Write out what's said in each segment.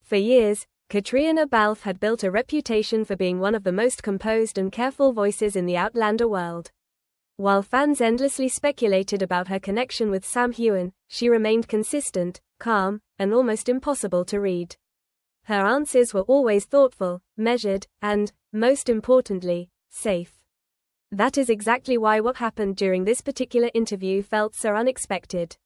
For years, Caitríona Balfe had built a reputation for being one of the most composed and careful voices in the Outlander world. While fans endlessly speculated about her connection with Sam Heughan, she remained consistent, calm, and almost impossible to read. Her answers were always thoughtful, measured, and, most importantly, safe. That is exactly why what happened during this particular interview felt so unexpected.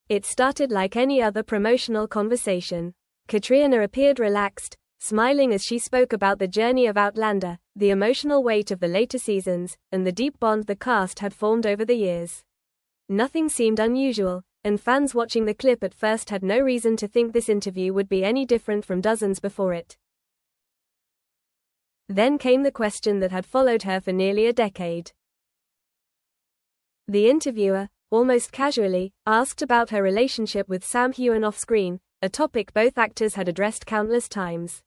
It started like any other promotional conversation. Caitríona appeared relaxed, smiling as she spoke about the journey of Outlander, the emotional weight of the later seasons, and the deep bond the cast had formed over the years. Nothing seemed unusual, and fans watching the clip at first had no reason to think this interview would be any different from dozens before it. Then came the question that had followed her for nearly a decade. The interviewer, almost casually, asked about her relationship with Sam Heughan off-screen, a topic both actors had addressed countless times.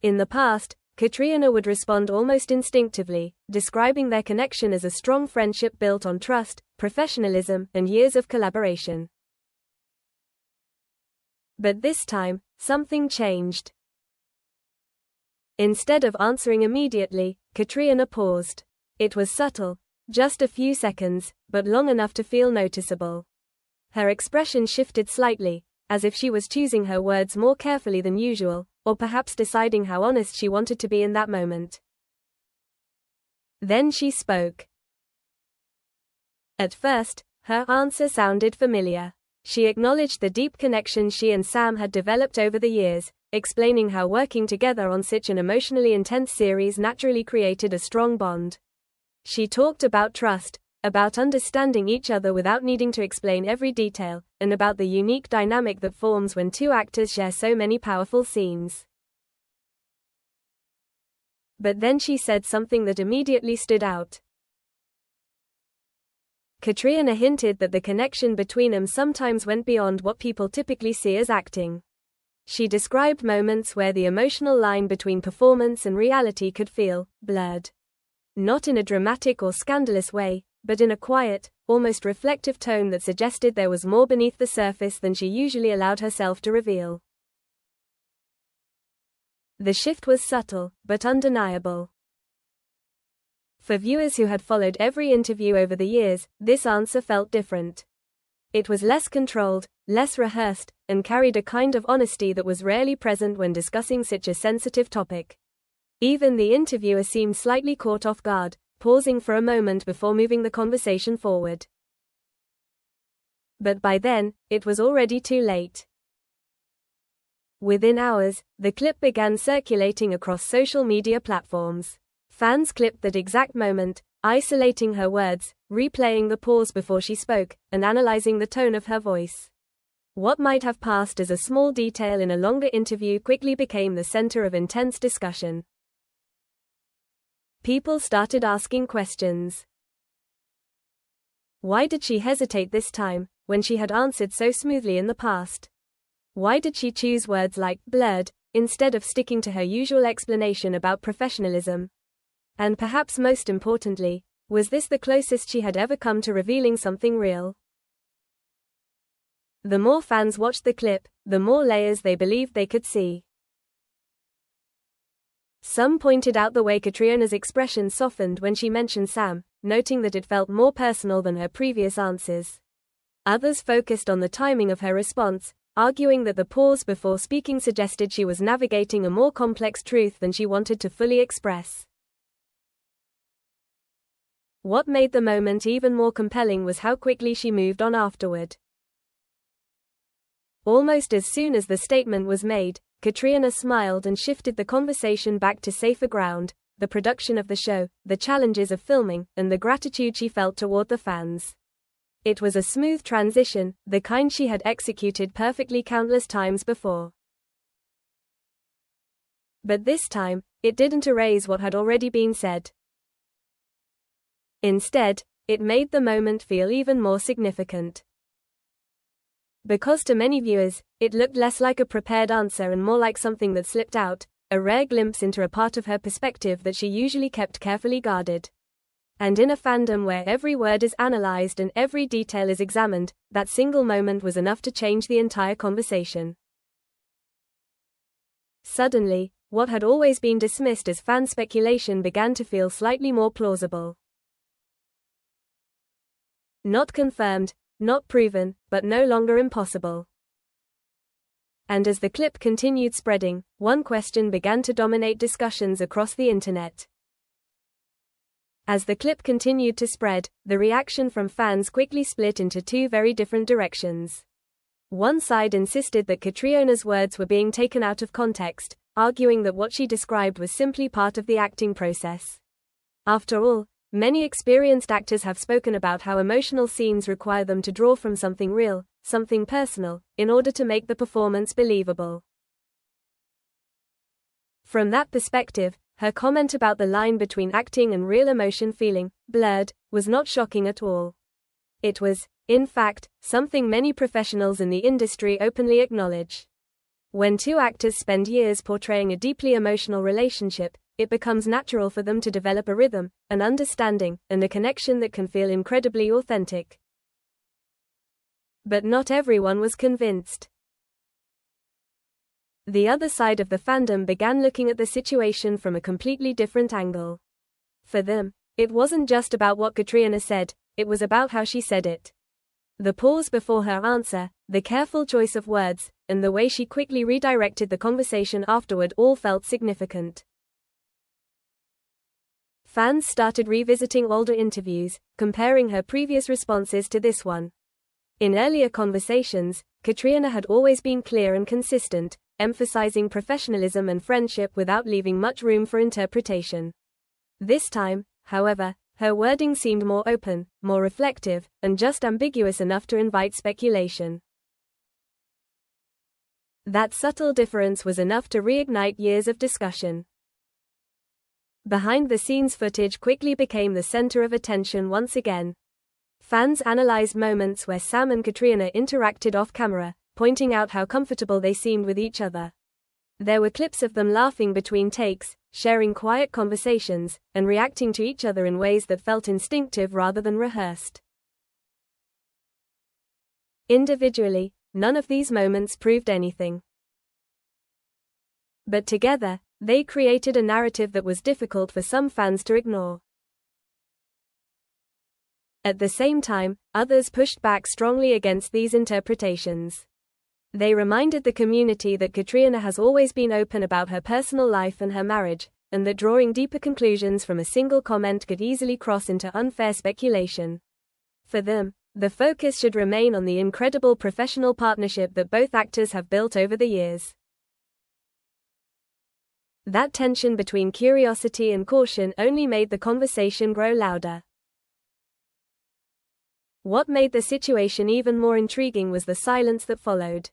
In the past, Caitríona would respond almost instinctively, describing their connection as a strong friendship built on trust, professionalism, and years of collaboration. But this time, something changed. Instead of answering immediately, Caitríona paused. It was subtle, just a few seconds, but long enough to feel noticeable. Her expression shifted slightly, as if she was choosing her words more carefully than usual, or perhaps deciding how honest she wanted to be in that moment. Then she spoke. At first, her answer sounded familiar. She acknowledged the deep connection she and Sam had developed over the years, explaining how working together on such an emotionally intense series naturally created a strong bond. She talked about trust, about understanding each other without needing to explain every detail, and about the unique dynamic that forms when two actors share so many powerful scenes. But then she said something that immediately stood out. Caitríona hinted that the connection between them sometimes went beyond what people typically see as acting. She described moments where the emotional line between performance and reality could feel blurred. Not in a dramatic or scandalous way, but in a quiet, almost reflective tone that suggested there was more beneath the surface than she usually allowed herself to reveal. The shift was subtle, but undeniable. For viewers who had followed every interview over the years, this answer felt different. It was less controlled, less rehearsed, and carried a kind of honesty that was rarely present when discussing such a sensitive topic. Even the interviewer seemed slightly caught off guard, pausing for a moment before moving the conversation forward. But by then, it was already too late. Within hours, the clip began circulating across social media platforms. Fans clipped that exact moment, isolating her words, replaying the pause before she spoke, and analyzing the tone of her voice. What might have passed as a small detail in a longer interview quickly became the center of intense discussion. People started asking questions. Why did she hesitate this time, when she had answered so smoothly in the past? Why did she choose words like blurred, instead of sticking to her usual explanation about professionalism? And perhaps most importantly, was this the closest she had ever come to revealing something real? The more fans watched the clip, the more layers they believed they could see. Some pointed out the way Caitríona's expression softened when she mentioned Sam, noting that it felt more personal than her previous answers. Others focused on the timing of her response, arguing that the pause before speaking suggested she was navigating a more complex truth than she wanted to fully express. What made the moment even more compelling was how quickly she moved on afterward. Almost as soon as the statement was made, Caitríona smiled and shifted the conversation back to safer ground, the production of the show, the challenges of filming, and the gratitude she felt toward the fans. It was a smooth transition, the kind she had executed perfectly countless times before. But this time, it didn't erase what had already been said. Instead, it made the moment feel even more significant. Because to many viewers, it looked less like a prepared answer and more like something that slipped out, a rare glimpse into a part of her perspective that she usually kept carefully guarded. And in a fandom where every word is analyzed and every detail is examined, that single moment was enough to change the entire conversation. Suddenly, what had always been dismissed as fan speculation began to feel slightly more plausible. Not confirmed, not proven, but no longer impossible. And as the clip continued spreading, one question began to dominate discussions across the internet. As the clip continued to spread, the reaction from fans quickly split into two very different directions. One side insisted that Caitríona's words were being taken out of context, arguing that what she described was simply part of the acting process. After all, many experienced actors have spoken about how emotional scenes require them to draw from something real, something personal, in order to make the performance believable. From that perspective, her comment about the line between acting and real emotion feeling blurred was not shocking at all. It was, in fact, something many professionals in the industry openly acknowledge. When two actors spend years portraying a deeply emotional relationship, it becomes natural for them to develop a rhythm, an understanding, and a connection that can feel incredibly authentic. But not everyone was convinced. The other side of the fandom began looking at the situation from a completely different angle. For them, it wasn't just about what Caitríona said, it was about how she said it. The pause before her answer, the careful choice of words, and the way she quickly redirected the conversation afterward all felt significant. Fans started revisiting older interviews, comparing her previous responses to this one. In earlier conversations, Caitríona had always been clear and consistent, emphasizing professionalism and friendship without leaving much room for interpretation. This time, however, her wording seemed more open, more reflective, and just ambiguous enough to invite speculation. That subtle difference was enough to reignite years of discussion. Behind-the-scenes footage quickly became the center of attention once again. Fans analyzed moments where Sam and Caitríona interacted off-camera, pointing out how comfortable they seemed with each other. There were clips of them laughing between takes, sharing quiet conversations, and reacting to each other in ways that felt instinctive rather than rehearsed. Individually, none of these moments proved anything. But together, they created a narrative that was difficult for some fans to ignore. At the same time, others pushed back strongly against these interpretations. They reminded the community that Caitríona has always been open about her personal life and her marriage, and that drawing deeper conclusions from a single comment could easily cross into unfair speculation. For them, the focus should remain on the incredible professional partnership that both actors have built over the years. That tension between curiosity and caution only made the conversation grow louder. What made the situation even more intriguing was the silence that followed.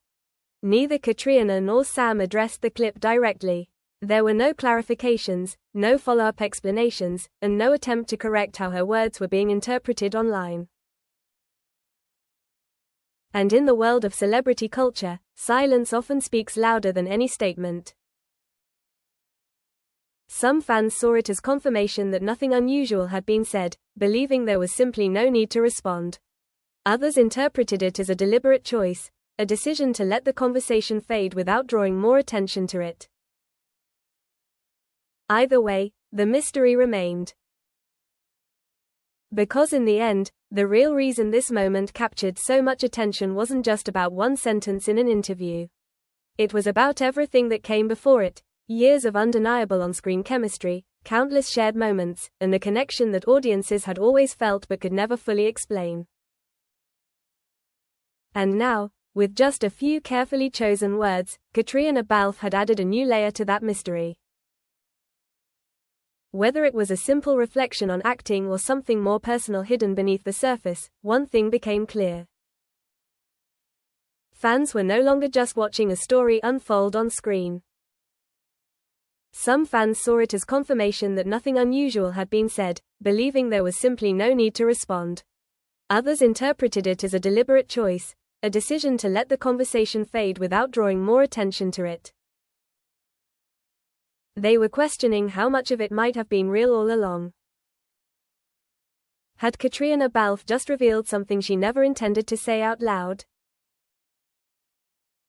Neither Caitríona nor Sam addressed the clip directly. There were no clarifications, no follow-up explanations, and no attempt to correct how her words were being interpreted online. And in the world of celebrity culture, silence often speaks louder than any statement. Some fans saw it as confirmation that nothing unusual had been said, believing there was simply no need to respond. Others interpreted it as a deliberate choice, a decision to let the conversation fade without drawing more attention to it. Either way, the mystery remained. Because in the end, the real reason this moment captured so much attention wasn't just about one sentence in an interview. It was about everything that came before it, years of undeniable on-screen chemistry, countless shared moments, and the connection that audiences had always felt but could never fully explain. And now, with just a few carefully chosen words, Caitríona Balfe had added a new layer to that mystery. Whether it was a simple reflection on acting or something more personal hidden beneath the surface, one thing became clear. Fans were no longer just watching a story unfold on screen. Some fans saw it as confirmation that nothing unusual had been said, believing there was simply no need to respond. Others interpreted it as a deliberate choice, a decision to let the conversation fade without drawing more attention to it. They were questioning how much of it might have been real all along. Had Caitríona Balfe just revealed something she never intended to say out loud?